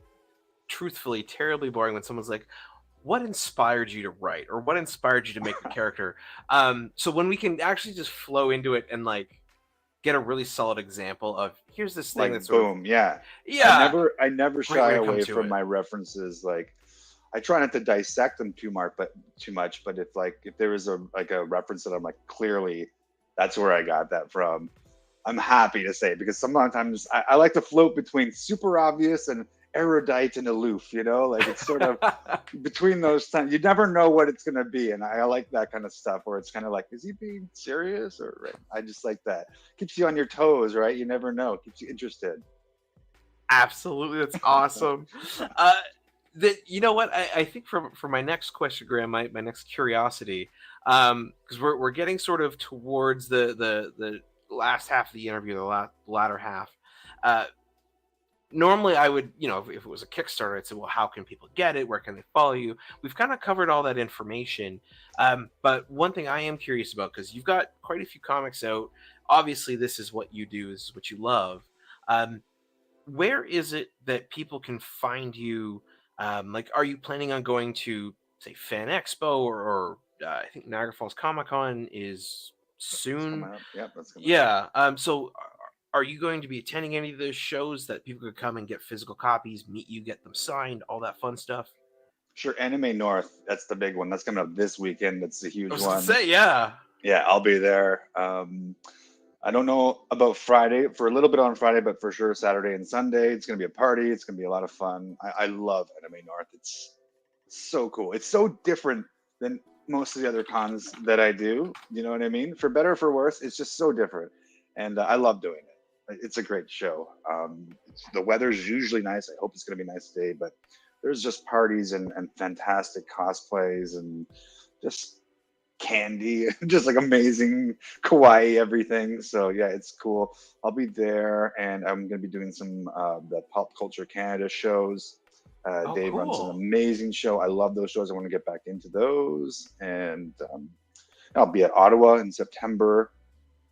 truthfully terribly boring when someone's like, what inspired you to write or what inspired you to make the character? So when we can actually just flow into it and like get a really solid example of here's this thing Like that's boom, yeah. I never shy away from my references. Like I try not to dissect them too much, but if there is a reference that I'm like, clearly that's where I got that from, I'm happy to say it, because sometimes I like to float between super obvious and erudite and aloof, like it's sort of between those times. You never know what it's going to be. And I like that kind of stuff where it's kind of like, is he being serious? Or right? I just like that. Keeps you on your toes, right? You never know. Keeps you interested. Absolutely. That's awesome. You know what? I think for my next question, Graham, my next curiosity, because we're getting sort of towards the last half of the interview, the latter half. Normally I would, if it was a Kickstarter, I'd say, well, how can people get it? Where can they follow you? We've kind of covered all that information. But one thing I am curious about, because you've got quite a few comics out, obviously this is what you do, this is what you love. Where is it that people can find you? Like, are you planning on going to, say, Fan Expo or I think Niagara Falls Comic-Con is soon? Yep, that's coming up. So are you going to be attending any of those shows that people could come and get physical copies, meet you, get them signed, all that fun stuff? Sure. Anime North, that's the big one. That's coming up this weekend. That's a huge one. I was gonna say, yeah. Yeah, I'll be there. I don't know about Friday, for a little bit on Friday, but for sure Saturday and Sunday. It's going to be a party. It's going to be a lot of fun. I love Anime North. It's so cool. It's so different than most of the other cons that I do. You know what I mean? For better or for worse, it's just so different. And I love doing it. It's a great show. The weather's usually nice. I hope it's going to be nice today, but there's just parties and fantastic cosplays and just candy, just like amazing kawaii everything. So yeah, it's cool. I'll be there, and I'm going to be doing some the Pop Culture Canada shows. Dave runs an amazing show. I love those shows. I want to get back into those, and I'll be at Ottawa in September.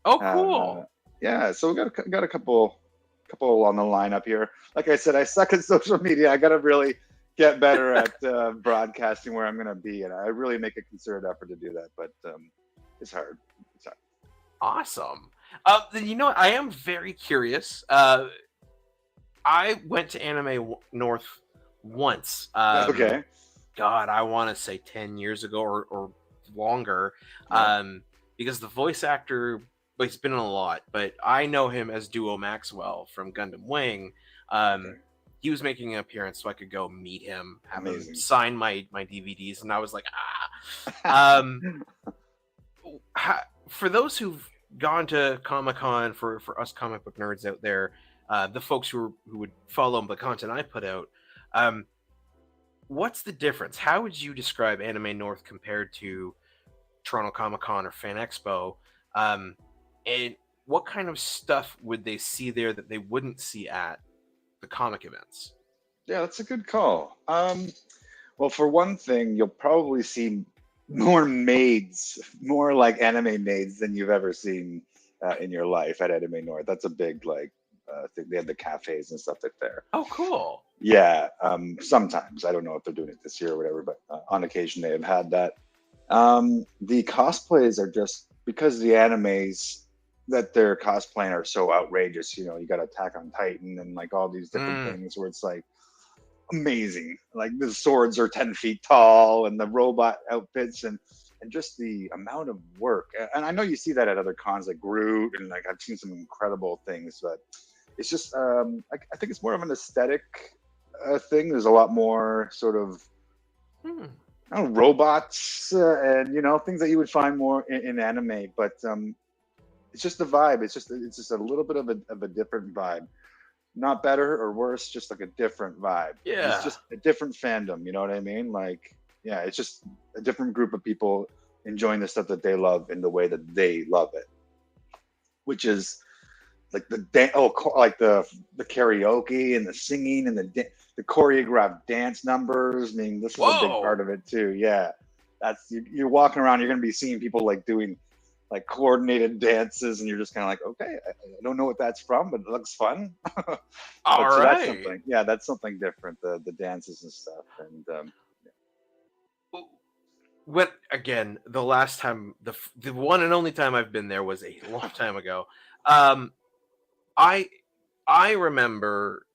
Oh, cool. Yeah, so we got a couple on the lineup here. Like I said, I suck at social media. I got to really get better at broadcasting where I'm going to be, and I really make a concerted effort to do that. But it's hard. Awesome. Then you know what? I am very curious. I went to Anime North once. Okay. God, I want to say 10 years ago or longer. Because the voice actor. Well, he's been in a lot, but I know him as Duo Maxwell from Gundam Wing. He was making an appearance, so I could go meet him, have him sign my DVDs, and I was like, for those who've gone to Comic-Con, for us comic book nerds out there, the folks who would follow the content I put out, what's the difference? How would you describe Anime North compared to Toronto Comic-Con or Fan Expo? And what kind of stuff would they see there that they wouldn't see at the comic events? Yeah, that's a good call. Well, for one thing, you'll probably see more maids, more like anime maids than you've ever seen in your life at Anime North. That's a big thing. They have the cafes and stuff like there. Oh, cool. Yeah, sometimes. I don't know if they're doing it this year or whatever, but on occasion they have had that. The cosplays are just, because the animes that they're cosplaying are so outrageous. You got Attack on Titan and like all these different things where it's like amazing. Like the swords are 10 feet tall and the robot outfits and just the amount of work. And I know you see that at other cons like Groot, and like I've seen some incredible things, but it's just I think it's more of an aesthetic thing. There's a lot more sort of robots and things that you would find more in anime, but it's just the vibe. It's just a little bit of a different vibe. Not better or worse, just like a different vibe. Yeah. It's just a different fandom, you know what I mean? Like, yeah, it's just a different group of people enjoying the stuff that they love in the way that they love it. Which is like the karaoke and the singing and the choreographed dance numbers. I mean, this is a big part of it too. Yeah. You're walking around, you're going to be seeing people like doing like coordinated dances, and you're just kind of like, okay, I don't know what that's from, but it looks fun. All So right. that's something. Yeah, that's something different. The dances and stuff, and when again, the last time, the one and only time I've been there was a long time ago. I remember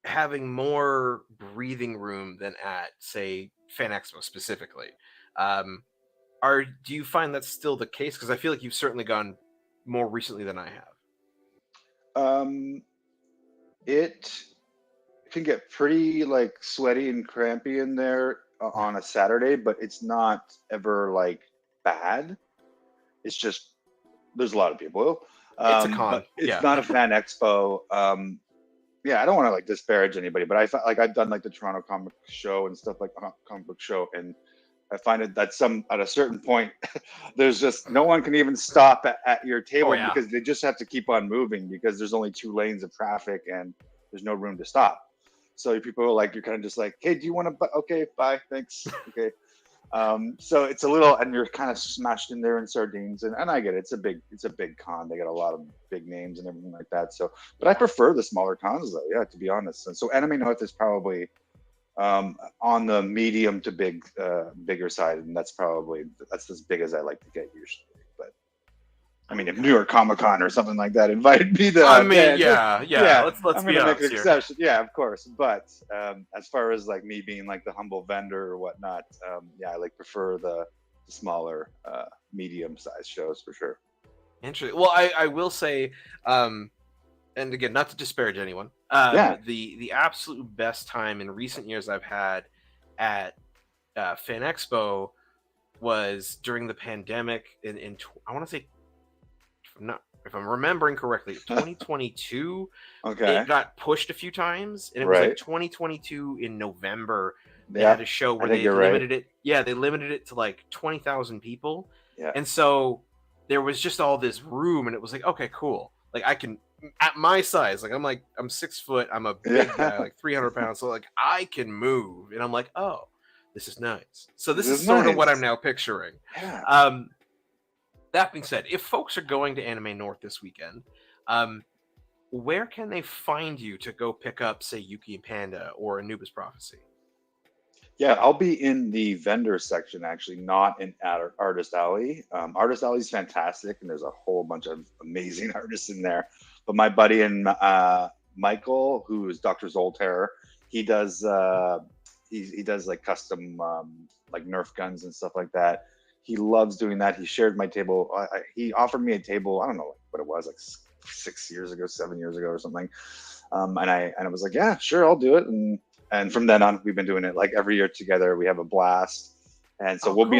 having more breathing room than at, say, Fan Expo specifically. Do you find that's still the case? Because I feel like you've certainly gone more recently than I have. It can get pretty like sweaty and crampy in there on a Saturday, but it's not ever like bad. It's just there's a lot of people. It's a con. But it's not a Fan Expo. Yeah, I don't want to like disparage anybody, but I felt like I've done like the Toronto Comic Show and stuff like comic book show, and I find it that at a certain point, there's just no one can even stop at your table because they just have to keep on moving because there's only 2 lanes of traffic and there's no room to stop. So people are like, you're kind of just like, hey, do you want to? Okay, bye, thanks. Okay. So it's a little, and you're kind of smashed in there in sardines, and I get it. It's a big con. They got a lot of big names and everything like that. So, but I prefer the smaller cons though. Yeah, to be honest. And so Anime North is probably on the medium to bigger side, and that's as big as I like to get usually. But I mean, if New York Comic Con or something like that invited me to, I mean, yeah. Let's be honest make an exception. Yeah, of course. But as far as like me being like the humble vendor or whatnot, I like prefer the smaller, medium-sized shows for sure. Interesting. Well, I will say, and again, not to disparage anyone, the absolute best time in recent years I've had at Fan Expo was during the pandemic in I want to say, if I'm remembering correctly, 2022. Okay. It got pushed a few times, and it was like 2022 in November. They had a show where they limited it. Yeah, they limited it to like 20,000 people. Yeah. And so there was just all this room, and it was like, okay, cool. Like I can, at my size, like I'm 6 foot, I'm a big guy, like 300 pounds, so like I can move, and I'm like, oh, this is nice. So this is sort of what I'm now picturing. Yeah. That being said, if folks are going to Anime North this weekend, where can they find you to go pick up, say, Yuki and Panda or Anubis Prophecy? Yeah, I'll be in the vendor section, actually, not in Artist Alley. Artist Alley is fantastic, and there's a whole bunch of amazing artists in there. But my buddy and Michael, who is Dr. Zolter, he does he does like custom like Nerf guns and stuff like that. He loves doing that. He shared my table. He offered me a table. I don't know what it was, like 7 years ago or something. And I was like, yeah, sure, I'll do it. And from then on, we've been doing it like every year together. We have a blast. And so we'll be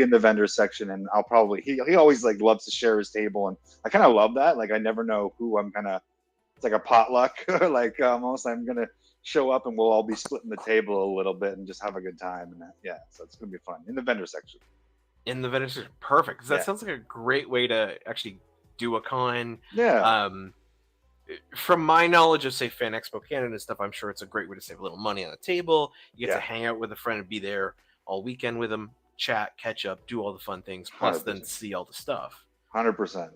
in the vendor section, and I'll probably he always like loves to share his table, and I kind of love that. Like I never know who I'm gonna. It's like a potluck. Like almost I'm gonna show up and we'll all be splitting the table a little bit and just have a good time. And so it's gonna be fun in the vendor section. In the vendor section, perfect. Because that sounds like a great way to actually do a con. Yeah. From my knowledge of, say, Fan Expo Canada and stuff, I'm sure it's a great way to save a little money on the table. You get to hang out with a friend and be there all weekend with them, chat, catch up, do all the fun things, plus 100%. Then see all the stuff. 100%. Man.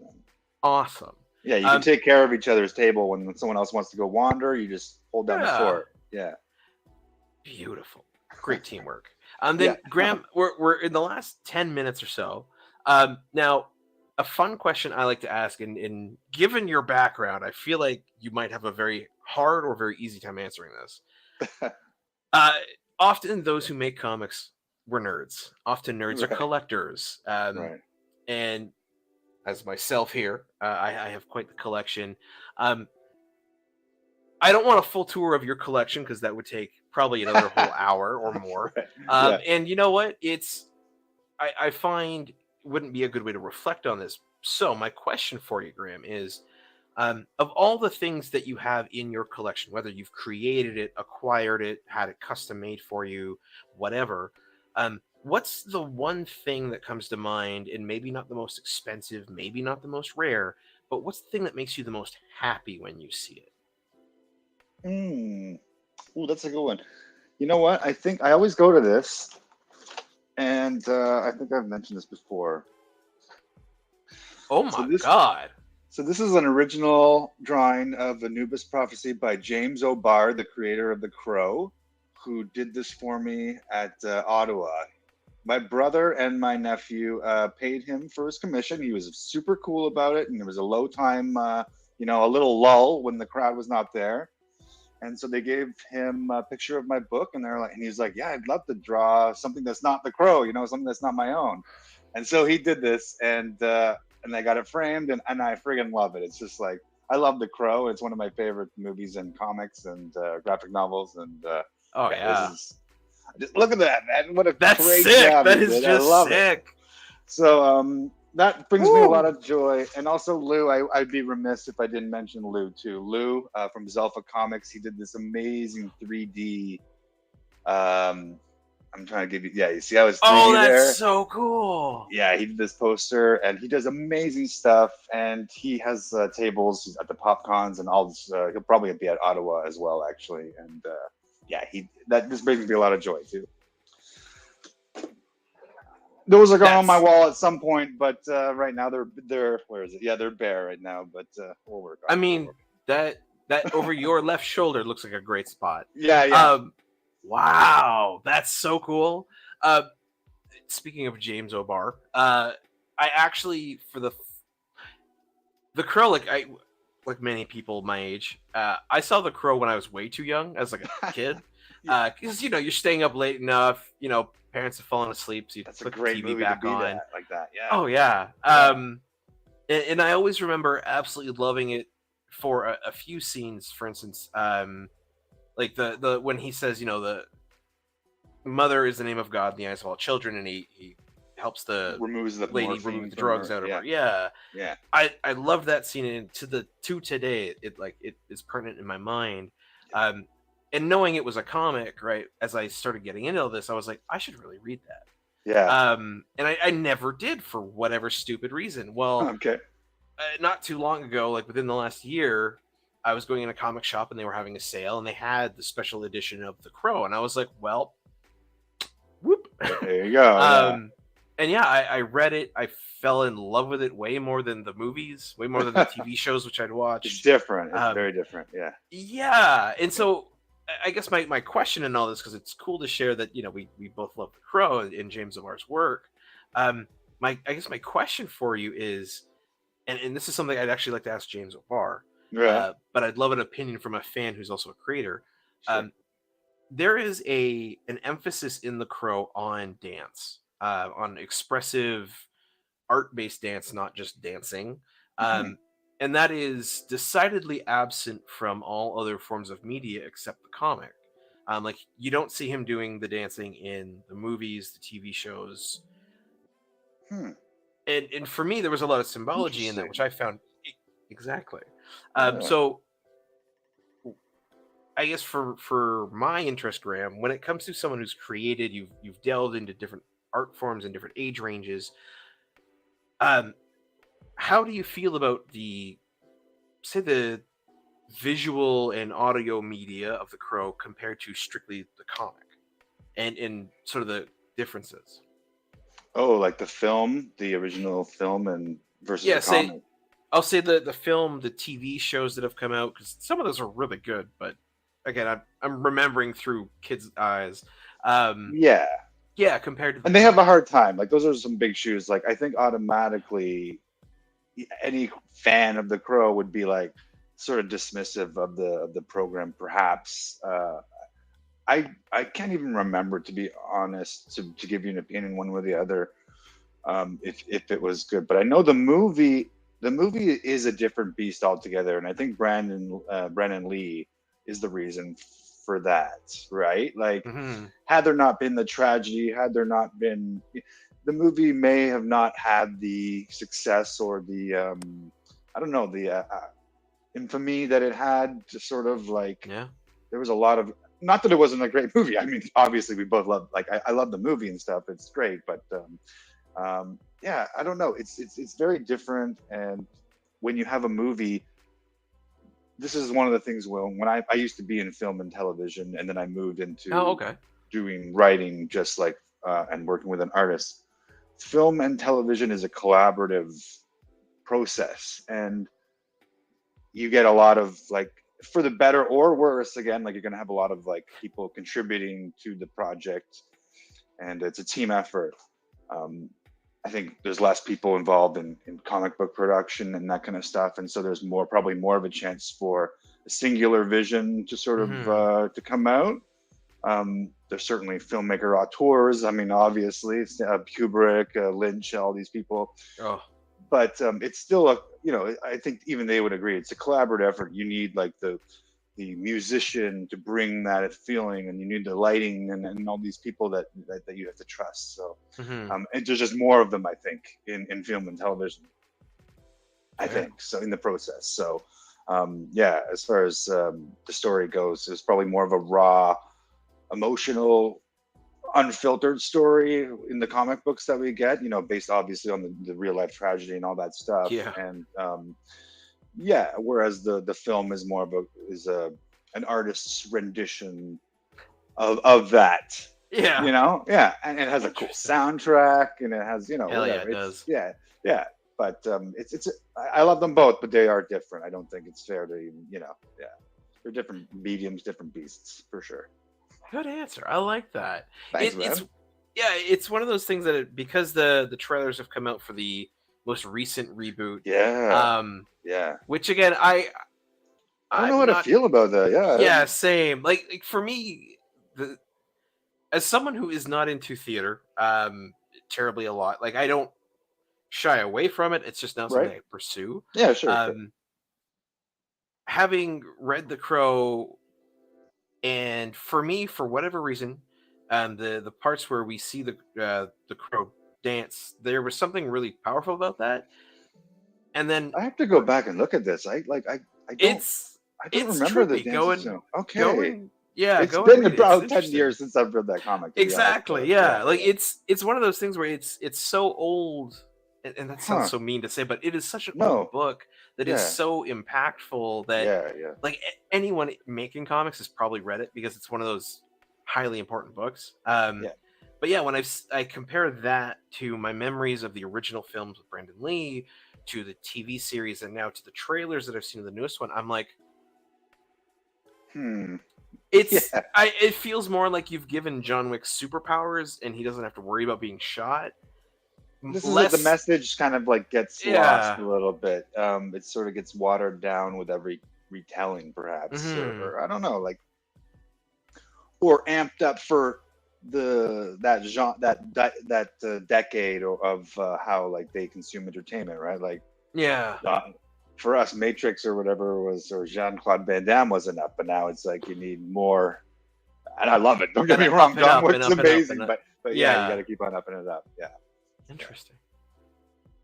Awesome. Yeah, you can take care of each other's table when someone else wants to go wander. You just hold down the fort. Yeah. Beautiful. Great teamwork. Then, Graham, we're in the last 10 minutes or so. Now, a fun question I like to ask, and given your background, I feel like you might have a very hard or very easy time answering this. Often those who make comics were nerds. Often nerds are collectors. And as myself here, I have quite the collection. I don't want a full tour of your collection because that would take probably another whole hour or more. And you know what? I find wouldn't be a good way to reflect on this. So my question for you, Graham, is of all the things that you have in your collection, whether you've created it, acquired it, had it custom made for you, whatever, what's the one thing that comes to mind, and maybe not the most expensive, maybe not the most rare, but what's the thing that makes you the most happy when you see it? Oh, that's a good one. You know what? I think I always go to this, and I think I've mentioned this before. Oh my God. So this is an original drawing of Anubis Prophecy by James O'Barr, the creator of The Crow, who did this for me at Ottawa. My brother and my nephew paid him for his commission. He was super cool about it, and there was a low time, a little lull when the crowd was not there. And so they gave him a picture of my book, and he's like, yeah, I'd love to draw something that's not The Crow, something that's not my own. And so he did this, and I got it framed, and I friggin' love it. It's just like, I love The Crow. It's one of my favorite movies and comics and graphic novels. And just look at that, man! What a great sick. job! That is just sick. It. So that brings me a lot of joy, and also Lou. I'd be remiss if I didn't mention Lou too. Lou from Zelfa Comics. He did this amazing 3D. I'm trying to give you. Yeah, you see how it's 3D Oh, that's there? so cool. Yeah, he did this poster, and he does amazing stuff. And he has tables at the PopCons and all this. He'll probably be at Ottawa as well, actually. And this brings me a lot of joy too. Those are going on my wall at some point, but right now they're where is it? Yeah, they're bare right now, but we'll work on it. I mean, that over your left shoulder looks like a great spot. Yeah. Wow, that's so cool. Speaking of James O'Barr, I actually for the Crow, like many people my age, I saw The Crow when I was way too young as like a kid, because you're staying up late enough, parents have fallen asleep, so you That's put a great the TV movie back to be on. like that. Yeah. Oh yeah. And I always remember absolutely loving it for a few scenes. For instance, like the when he says, the mother is the name of God in the eyes of all children, and he helps the removes the lady remove the drugs out of her. Yeah. I love that scene, and to today it is pertinent in my mind. And knowing it was a comic, right, as I started getting into this, I was like, I should really read that. Yeah. And I never did for whatever stupid reason. Well, okay. Not too long ago, like within the last year, I was going in a comic shop and they were having a sale and they had the special edition of The Crow, and I was like, well, whoop. There you go. And I read it. I fell in love with it way more than the movies, way more than the TV shows, which I'd watched. It's different. It's very different. Yeah. Yeah. And so I guess my question in all this, because it's cool to share that, we both love The Crow and James O'Barr's work. I guess my question for you is, and this is something I'd actually like to ask James O'Barr, but I'd love an opinion from a fan who's also a creator. Sure. There is an emphasis in The Crow on dance, on expressive art-based dance, not just dancing. And that is decidedly absent from all other forms of media except the comic. Like, you don't see him doing the dancing in the movies, the TV shows. And for me, there was a lot of symbology in that, which I found exactly. So I guess for my interest, Graham, when it comes to someone who's created, you've delved into different art forms and different age ranges. How do you feel about the visual and audio media of The Crow compared to strictly the comic, and sort of the differences? Oh, like the original film, and versus the comic. I'll say the film, the TV shows that have come out, because some of those are really good, but again, I'm remembering through kids' eyes. Yeah, compared to and they have a hard time. Like, those are some big shoes. Like, I think automatically any fan of The Crow would be like sort of dismissive of the program, perhaps. I can't even remember, to be honest, to give you an opinion one way or the other, if it was good. But I know the movie is a different beast altogether, and I think Brandon Lee is the reason for that, right? Like, had there not been the tragedy, had there not been, the movie may have not had the success or the I don't know, the infamy that it had. Just sort of like, there was a lot of, not that it wasn't a great movie. I mean, obviously we both love, like, I love the movie and stuff. It's great, but I don't know. It's very different. And when you have a movie, this is one of the things, when I used to be in film and television, and then I moved into doing writing, just like and working with an artist. Film and television is a collaborative process, and you get a lot of like, for the better or worse, again, like you're going to have a lot of like people contributing to the project, and it's a team effort. I think there's less people involved in comic book production and that kind of stuff, and so there's probably more of a chance for a singular vision to sort of to come out. There's certainly filmmaker auteurs. I mean, obviously, it's, Kubrick, Lynch, all these people. Oh. But it's still I think even they would agree it's a collaborative effort. You need like the musician to bring that feeling, and you need the lighting and all these people that you have to trust. So, and there's just more of them, I think, in film and television. I think so in the process. So, as far as the story goes, it's probably more of a raw, emotional, unfiltered story in the comic books that we get, based obviously on the real life tragedy and all that stuff. And whereas the film is more of an artist's rendition of that. And it has a cool soundtrack, and it has Hell yeah, it does. But I love them both, but they are different. I don't think it's fair to even they're different mediums, different beasts for sure. Good answer. I like that. Thanks, it's one of those things that because the trailers have come out for the most recent reboot. Which again, I don't know what to feel about that. Yeah, same. Like for me, as someone who is not into theater terribly a lot, like I don't shy away from it. It's just not something I pursue. Yeah, sure. Having read The Crow. And for me, for whatever reason, the parts where we see the crow dance, there was something really powerful about that. And then I have to go back and look at this. I don't remember the dance. It's been about 10 years since I've read that comic. Exactly. Like it's one of those things where it's so old, and that sounds so mean to say, but it is such an old book that is so impactful that like anyone making comics has probably read it because it's one of those highly important books. But when I compare that to my memories of the original films with Brandon Lee, to the TV series, and now to the trailers that I've seen of the newest one, I'm like, it feels more like you've given John Wick superpowers and he doesn't have to worry about being shot. This is the message kind of like gets lost a little bit. It sort of gets watered down with every retelling, perhaps, or I don't know, like, or amped up for that decade of how like they consume entertainment, right? Like, for us, Matrix or whatever or Jean-Claude Van Damme was enough, but now it's like you need more. And I love it. Don't get me wrong, John Wick's amazing, but you got to keep on upping it up. Interesting.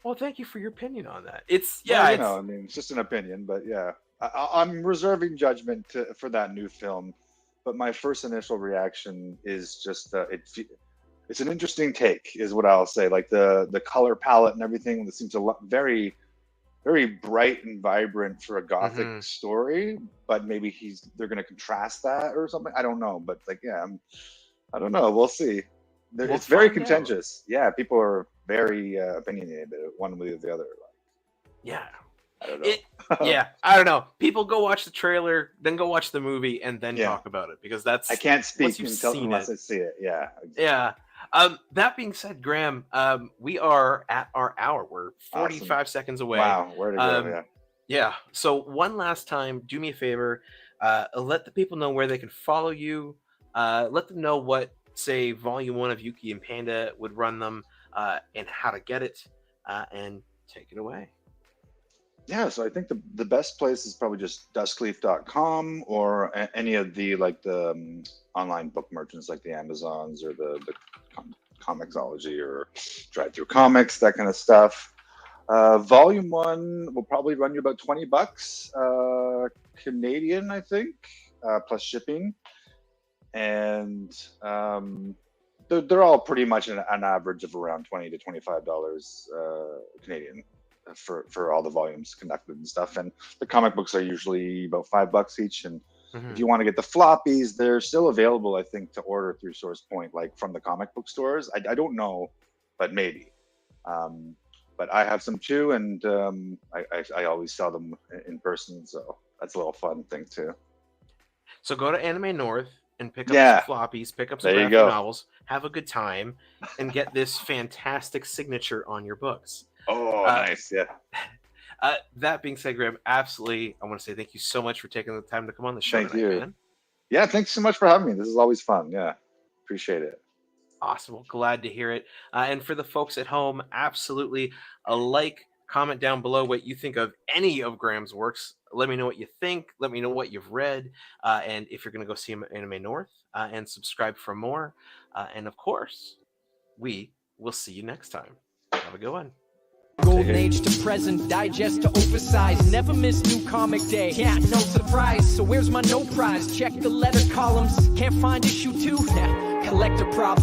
Well, thank you for your opinion on that. It's it's just an opinion, but I'm reserving judgment for that new film. But my first initial reaction is just it's an interesting take, is what I'll say. Like the color palette and everything, it seems very, very bright and vibrant for a gothic story. But maybe they're going to contrast that or something. I don't know. But like, I don't know. We'll see. It's very contentious. People are very opinionated, one way or the other. I don't know. I don't know. People go watch the trailer, then go watch the movie, and then talk about it, because I can't speak unless I see it. That being said, Graham, we are at our hour. We're 45 seconds away. Wow, where to go? So one last time, do me a favor. Let the people know where they can follow you. Let them know what, say, Volume 1 of Yuki and Panda would run them, and how to get it, and take it away. So I think the best place is probably just duskleaf.com or any of the online book merchants like the Amazons or the Comixology or Drive Through Comics, that kind of stuff. Volume 1 will probably run you about $20 Canadian, I think, plus shipping. And they're all pretty much an average of around $20 to $25 Canadian for all the volumes conducted and stuff. And the comic books are usually about $5 each. And if you want to get the floppies, they're still available, I think, to order through SourcePoint, like from the comic book stores. I don't know, but maybe. But I have some too, and I always sell them in person, so that's a little fun thing too. So go to Anime North and pick up some floppies, pick up some graphic novels, have a good time, and get this fantastic signature on your books. Oh, nice, yeah. That being said, Graham, absolutely, I want to say thank you so much for taking the time to come on the show. Thank you, man. Yeah, thanks so much for having me. This is always fun. Yeah, appreciate it. Awesome. Well, glad to hear it. And for the folks at home, absolutely a like, comment down below what you think of any of Graham's works. Let me know what you think. Let me know what you've read. And if you're going to go see him at Anime North, and subscribe for more. And of course, we will see you next time. Have a good one. Golden age to present, digest to oversize. Never miss new comic day. Yeah, no surprise. So where's my no prize? Check the letter columns. Can't find issue 2? Nah, collector problem.